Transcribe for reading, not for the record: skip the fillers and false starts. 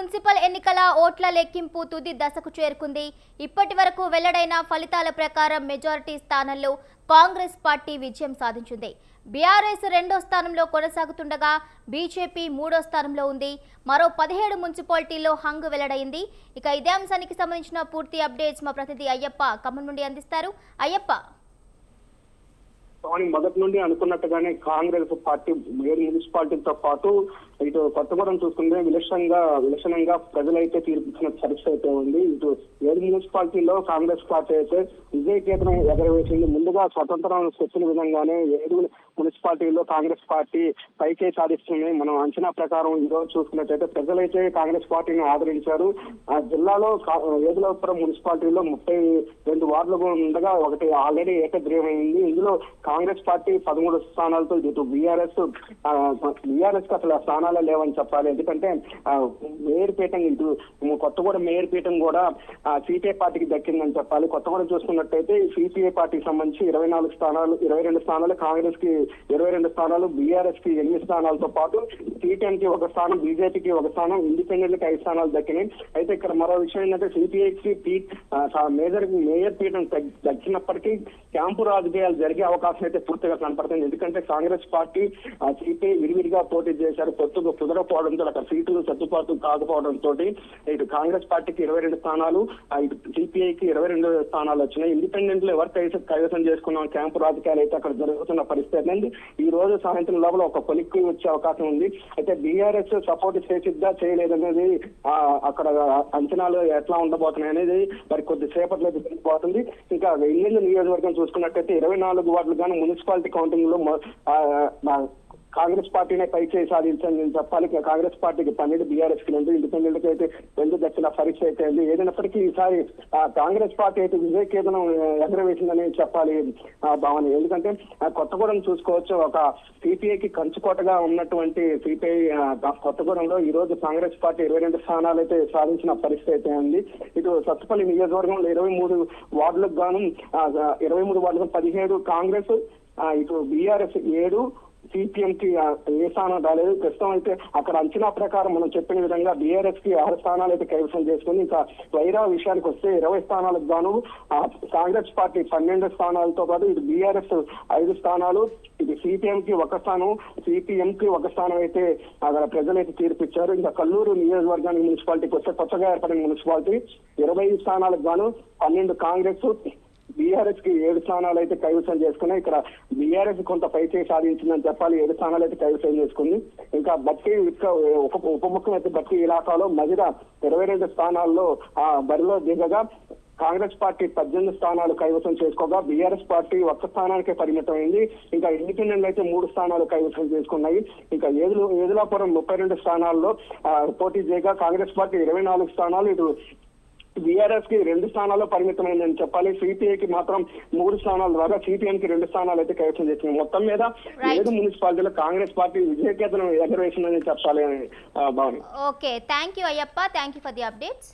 Municipal ఎన్నికల ఓట్ల లెక్కింపు తుది దశకు చేరుకుంది. ఇప్పటి వరకు వెల్లడైన ఫలితాల ప్రకారం మెజారిటీ స్థానాల్లో కాంగ్రెస్ పార్టీ విజయం సాధించింది. బీఆర్ఎస్ రెండో స్థానంలో కొనసాగుతుండగా బీజేపీ మూడో స్థానంలో ఉంది. మరో 17 మున్సిపాలిటీల్లో హంగు వెల్లడైంది. ఇక ఇదే అంశానికి సంబంధించిన పూర్తి అప్డేట్స్ మా ప్రతినిధి అయ్యప్ప ఖమ్మం నుండి అందిస్తారు. అయ్యప్ప, మొదటి నుండి అనుకున్నట్టుగానే కాంగ్రెస్ పార్టీ 7 మున్సిపాలిటీలతో పాటు ఇటు కొత్తగూడెం చూసుకుంటే విలక్షణంగా ప్రజలైతే తీర్పిచ్చిన పరిస్థితి అయితే ఉంది. ఇటు 7 మున్సిపాలిటీల్లో కాంగ్రెస్ పార్టీ అయితే విజయకేతనం ఎగరవేసింది. ముందుగా స్వతంత్రం చెప్పిన విధంగానే 7 మున్సిపాలిటీల్లో కాంగ్రెస్ పార్టీ పైకే సాధిస్తుంది. మనం అంచనా ప్రకారం ఈ రోజు చూసుకున్నట్లయితే ప్రజలైతే కాంగ్రెస్ పార్టీని ఆదరించారు. ఆ జిల్లాలో ఏదులాపురం మున్సిపాలిటీలో 32 వార్డులు ఉండగా ఒకటి ఆల్రెడీ ఏకగ్రీవమైంది. ఇందులో కాంగ్రెస్ పార్టీ 13 స్థానాలతో ఇటు బీఆర్ఎస్ కి అసలు స్థానాలే లేవని చెప్పాలి. ఎందుకంటే మేయర్ పీఠం ఇటు కొత్తగూడెం మేయర్ పీఠం కూడా సిపిఐ పార్టీకి దక్కిందని చెప్పాలి. కొత్తగూడెం చూసుకున్నట్టయితే సిపిఐ పార్టీకి సంబంధించి 22 స్థానాలు కాంగ్రెస్ కి 22 స్థానాలు, బీఆర్ఎస్ కి 8 స్థానాలతో పాటు సిపిఎం కి 1 స్థానం, బీజేపీకి 1 స్థానం, ఇండిపెండెంట్ కి 5 స్థానాలు దక్కినాయి. అయితే ఇక్కడ మరో విషయం ఏంటంటే సిపిఐకి మేయర్ పీఠం దక్కినప్పటికీ క్యాంపు రాజకీయాలు జరిగే అవకాశం అయితే పూర్తిగా కనపడుతుంది. ఎందుకంటే కాంగ్రెస్ పార్టీ సిపిఐ విడివిడిగా పోటీ చేశారు. పొత్తుకు కుదరకపోవడంతో అక్కడ సీట్లు సర్దుబాటు కాకపోవడంతో ఇటు కాంగ్రెస్ పార్టీకి 22 స్థానాలు, ఇటు సిపిఐకి 22 స్థానాలు వచ్చినాయి. ఇండిపెండెంట్ లో ఎవరికైతే కైవసం చేసుకున్నాం క్యాంపు రాజకీయాలు అయితే అక్కడ జరుగుతున్న పరిస్థితి అండి. ఈ రోజు సాయంత్రం లోపల ఒక కొలిక్కి వచ్చే అవకాశం ఉంది. అయితే బీఆర్ఎస్ సపోర్ట్ చేసిద్దా చేయలేదనేది అక్కడ అంచనాలు ఎట్లా ఉండబోతున్నాయి అనేది మరి కొద్దిసేపట్లో తెలిసిపోతుంది. ఇంకా వెల్లిందు నియోజకవర్గం చూసుకున్నట్టయితే 24 వార్డులు కానీ మున్సిపాలిటీ కౌంటింగ్ లో కాంగ్రెస్ పార్టీనే పైచేయి సాధించని చెప్పాలి. కాంగ్రెస్ పార్టీకి 12, బీఆర్ఎస్ కి 2, ఇండిపెండెంట్ కి అయితే 2 దక్షిణ పరీక్ష అయితే ఉంది. ఏదైనప్పటికీ ఈసారి కాంగ్రెస్ పార్టీ అయితే విజయకేతనం ఎగరవేసిందని చెప్పాలి భావన. ఎందుకంటే కొత్తగూడెం చూసుకోవచ్చు, ఒక సిపిఐకి కంచుకోటగా ఉన్నటువంటి సిపిఐ కొత్తగూడెంలో ఈ రోజు కాంగ్రెస్ పార్టీ 22 స్థానాలు అయితే సాధించిన పరిస్థితి అయితే ఉంది. ఇటు సత్తుపల్లి నియోజకవర్గంలో 23 వార్డులకు గాను 23 వార్డులకు 17 కాంగ్రెస్, ఇటు బీఆర్ఎస్ 7, సిపిఎం కి ఏ స్థానం రాలేదు. ప్రస్తుతం అయితే అక్కడ అంచనా ప్రకారం మనం చెప్పిన విధంగా బీఆర్ఎస్ కి 6 స్థానాలు అయితే కైవసం చేసుకుని, ఇంకా వైరా విషయానికి వస్తే 20 స్థానాలకు గాను కాంగ్రెస్ పార్టీ 12 స్థానాలతో పాటు ఇటు బీఆర్ఎస్ 5 స్థానాలు, ఇది సిపిఎం కి 1 స్థానం, సిపిఎం కి 1 స్థానం అయితే అక్కడ ప్రజలైతే తీర్పిచ్చారు. ఇంకా కల్లూరు నియోజకవర్గానికి మున్సిపాలిటీకి వస్తే కొత్తగా ఏర్పడిన మున్సిపాలిటీ 20 స్థానాలకు గాను 12 కాంగ్రెస్, బీఆర్ఎస్ కి 7 స్థానాలు అయితే కైవసం చేసుకున్నాయి. ఇక్కడ బీఆర్ఎస్ కొంత పైచేయి సాధించిందని చెప్పాలి. 7 స్థానాలు అయితే కైవసం చేసుకుంది. ఇంకా బట్టి ఉప ముఖ్యమంత్రి బట్టి ఇలాకాలో మజిద 22 స్థానాల్లో బరిలో దిగగా కాంగ్రెస్ పార్టీ 18 స్థానాలు కైవసం చేసుకోగా బీఆర్ఎస్ పార్టీ 1 స్థానానికే పరిమితమైంది. ఇంకా ఇండిపెండెంట్ అయితే 3 స్థానాలు కైవసం చేసుకున్నాయి. ఇంకా ఏదులాపురం 32 స్థానాల్లో పోటీ చేయగా కాంగ్రెస్ పార్టీ 24 స్థానాలు, ఇటు బీఆర్ఎస్ కి 2 స్థానాల్లో పరిమితమైందని చెప్పాలి. సిపిఐకి మాత్రం 3 స్థానాల ద్వారా సిపిఎం కి 2 స్థానాలు అయితే కైవసం చేసింది. మొత్తం మీద 7 మున్సిపాలిటీలో కాంగ్రెస్ పార్టీ విజయకేతనం ఎగరవేసిందని చెప్పాలి అని భావన. Okay, thank you Ayyappa, thank you for the updates.